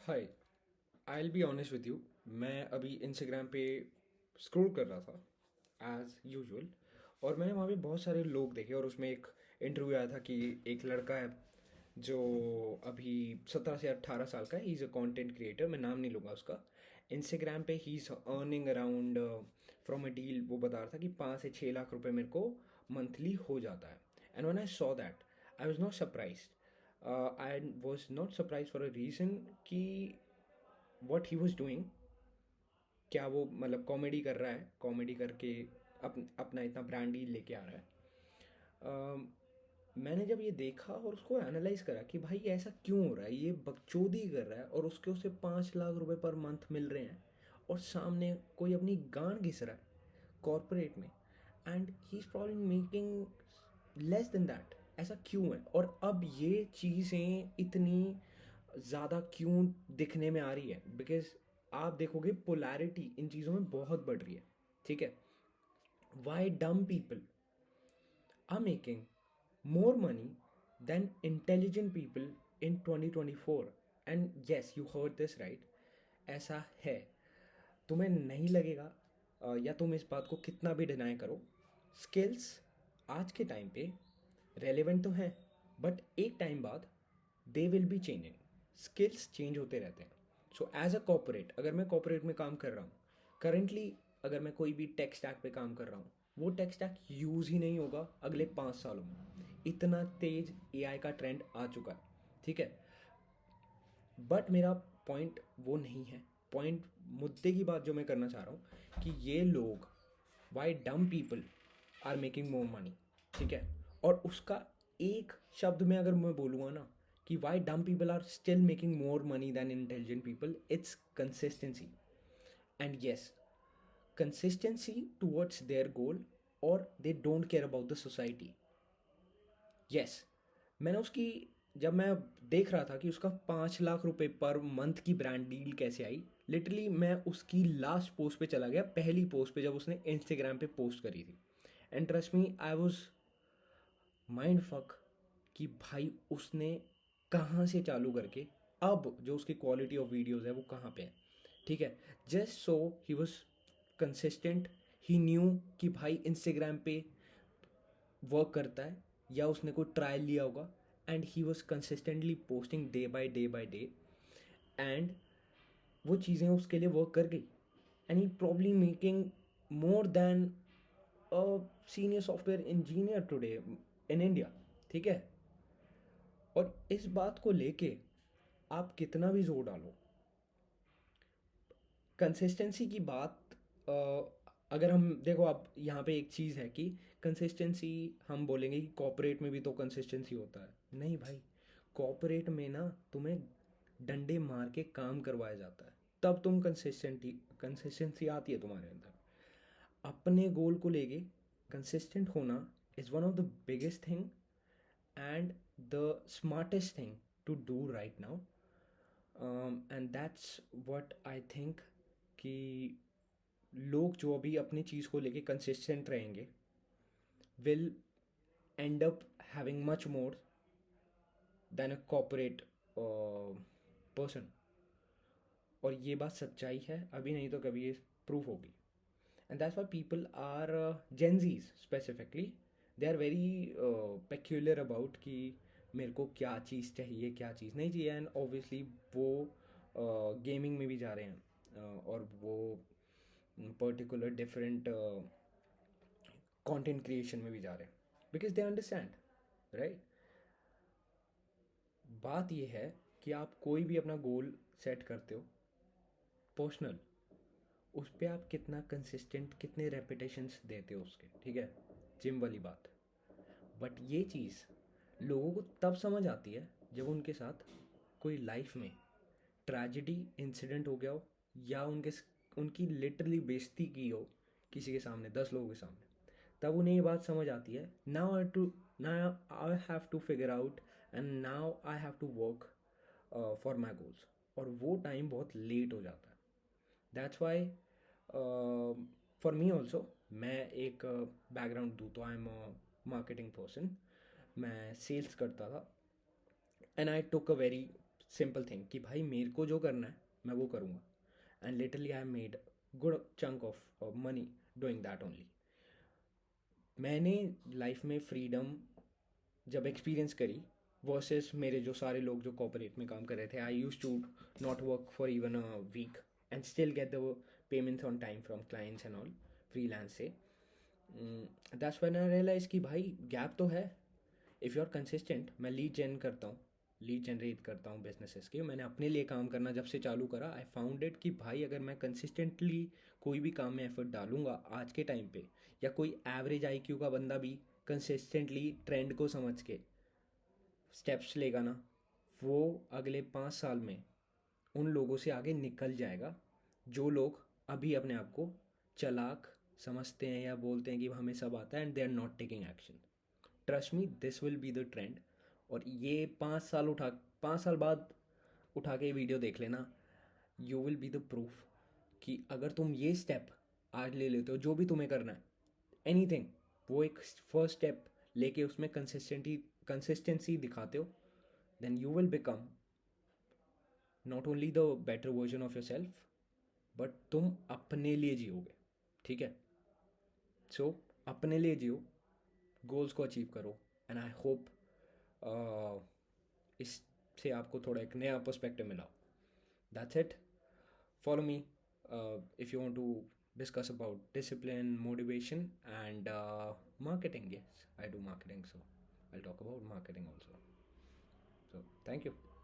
Hi, I will be honest with you. मैं अभी Instagram पे स्क्रॉल कर रहा था एज यूजुअल, और मैंने वहाँ पे बहुत सारे लोग देखे और उसमें एक इंटरव्यू आया था कि एक लड़का है जो अभी 17 से 18 साल का है। He is a content creator, मैं नाम नहीं लूँगा उसका। इंस्टाग्राम पे he is earning around from a deal. वो बता रहा था कि 5 से 6 लाख रुपए मेरे को मंथली हो जाता है। And when I saw that, I was not surprise. I was not surprise for a reason कि वट ही वॉज डूइंग, क्या वो मतलब कॉमेडी कर रहा है, कॉमेडी करके अपना इतना ब्रांड डील लेके आ रहा है। मैंने जब ये देखा और उसको एनालाइज करा कि भाई ऐसा क्यों हो रहा है, ये बकचोदी कर रहा है और उसके उसे 5 लाख रुपए पर मंथ मिल रहे हैं, और सामने कोई अपनी गांड घिस रहा है कॉरपोरेट में, and he is probably making less than that. ऐसा क्यों है, और अब ये चीज़ें इतनी ज़्यादा क्यों दिखने में आ रही है? बिकॉज आप देखोगे पोलैरिटी इन चीज़ों में बहुत बढ़ रही है। ठीक है, why dumb people are making more money than intelligent people in 2024? And yes, you heard this right, ऐसा है। तुम्हें नहीं लगेगा या तुम इस बात को कितना भी डिनाई करो, स्किल्स आज के टाइम पे रेलेवेंट तो हैं, बट एक टाइम बाद they will be changing. Skills change होते रहते हैं। सो एज अ कॉपोरेट, अगर मैं कॉपोरेट में काम कर रहा हूँ करेंटली, अगर मैं कोई भी टेक स्टैक पे काम कर रहा हूँ, वो टेक स्टैक यूज़ ही नहीं होगा अगले 5 सालों में। इतना तेज एआई का ट्रेंड आ चुका है। ठीक है, बट मेरा पॉइंट वो नहीं है। पॉइंट, मुद्दे की बात जो मैं करना चाह रहा हूँ कि ये लोग, why dumb people are making more money. ठीक है, और उसका एक शब्द में अगर मैं बोलूँगा ना कि why dumb people are still making more money than intelligent people, it's consistency. And yes, consistency towards their goal, और they don't care about the society. Yes, मैंने उसकी, जब मैं देख रहा था कि उसका 5 लाख रुपए पर मंथ की ब्रांड डील कैसे आई, लिटरली मैं उसकी लास्ट पोस्ट पे चला गया, पहली पोस्ट पे जब उसने इंस्टाग्राम पे पोस्ट करी थी। And trust me, I was mind fuck कि भाई उसने कहाँ से चालू करके अब जो उसकी क्वालिटी ऑफ वीडियोज़ है वो कहाँ पे है। ठीक है, just so he was consistent. He new कि भाई इंस्टाग्राम पे वर्क करता है, या उसने कोई ट्रायल लिया होगा, and he was consistently posting day by day, and वो चीज़ें उसके लिए वर्क कर गई। And he probably making more than a senior software engineer today in India. ठीक है, और इस बात को लेके आप कितना भी जोर डालो, कंसिस्टेंसी की बात, अगर हम देखो, आप यहाँ पे एक चीज़ है कि कंसिस्टेंसी, हम बोलेंगे कि कॉर्पोरेट में भी तो कंसिस्टेंसी होता है। नहीं भाई, कॉर्पोरेट में ना तुम्हें डंडे मार के काम करवाया जाता है, तब तुम कंसिस्टेंसी आती है तुम्हारे अंदर। अपने गोल को लेके कंसिस्टेंट होना is one of the biggest thing and the smartest thing to do right now. And that's what I think कि लोग जो अभी अपनी चीज़ को लेके कंसिस्टेंट रहेंगे will and up having much more than a corporate person. और ये बात सच्चाई है, अभी नहीं तो कभी ये प्रूफ होगी। And that's why people are, Gen Zs specifically, they are very peculiar about कि मेरे को क्या चीज़ चाहिए, क्या चीज़ नहीं चाहिए। एंड ऑब्वियसली वो गेमिंग में भी जा रहे हैं, और वो पर्टिकुलर डिफरेंट कंटेंट क्रिएशन में भी जा रहे हैं, बिकॉज दे अंडरस्टैंड, राइट। बात यह है कि आप कोई भी अपना गोल सेट करते हो पर्सनल, उस पर आप कितना कंसिस्टेंट, कितने रेपिटेशंस देते हो उसके। ठीक है, जिम वाली बात। बट ये चीज़ लोगों को तब समझ आती है जब उनके साथ कोई लाइफ में ट्रेजिडी इंसिडेंट हो गया हो, या उनकी लिटरली बेइज्जती की हो किसी के सामने, 10 लोगों के सामने। तब उन्हें ये बात समझ आती है, now I have to figure out, and now I have to work for my goals. और वो टाइम बहुत लेट हो जाता है। That's why for me also, मैं एक बैकग्राउंड दूँ तो I am a marketing person. मैं सेल्स करता था, and I took a very simple thing कि भाई मेरे को जो करना है मैं वो करूँगा, and literally I made good chunk of money doing that only. मैंने लाइफ में फ्रीडम जब एक्सपीरियंस करी वर्सेस मेरे जो सारे लोग जो कॉर्पोरेट में काम कर रहे थे, I used to not work for even a week and still get the payments on time from clients and all freelance से। दैट्स व्हेन आई रियलाइज कि भाई गैप तो है। इफ़ यू आर कंसिस्टेंट, मैं लीड जेन करता हूँ, lead generate करता हूँ बिजनेसेस के। मैंने अपने लिए काम करना जब से चालू करा, आई फाउंड इट कि भाई अगर मैं कंसिस्टेंटली कोई भी काम में एफर्ट डालूंगा आज के टाइम पे, या कोई एवरेज आईक्यू का बंदा भी कंसिस्टेंटली ट्रेंड को समझ के स्टेप्स लेगा ना, वो अगले 5 साल में उन लोगों से आगे निकल जाएगा जो लोग अभी अपने आप को चालाक समझते हैं या बोलते हैं कि हमें सब आता है, and they are not taking action. Trust me, this will be the trend. और ये 5 साल बाद उठा के वीडियो देख लेना, you will be the proof कि अगर तुम ये स्टेप आज ले लेते हो, जो भी तुम्हें करना है, एनीथिंग, वो एक फर्स्ट स्टेप लेके उसमें कंसिस्टेंसी दिखाते हो, then you will become not only the better version of yourself, but तुम अपने लिए जियोगे। ठीक है? सो अपने लिए जियो, गोल्स को अचीव करो, एंड आई होप इससे आपको थोड़ा एक नया पर्सपेक्टिव मिला। That's it. Follow me if you want to discuss about discipline, motivation, and marketing. Yes, I do marketing, so I'll talk about marketing also. So, thank you.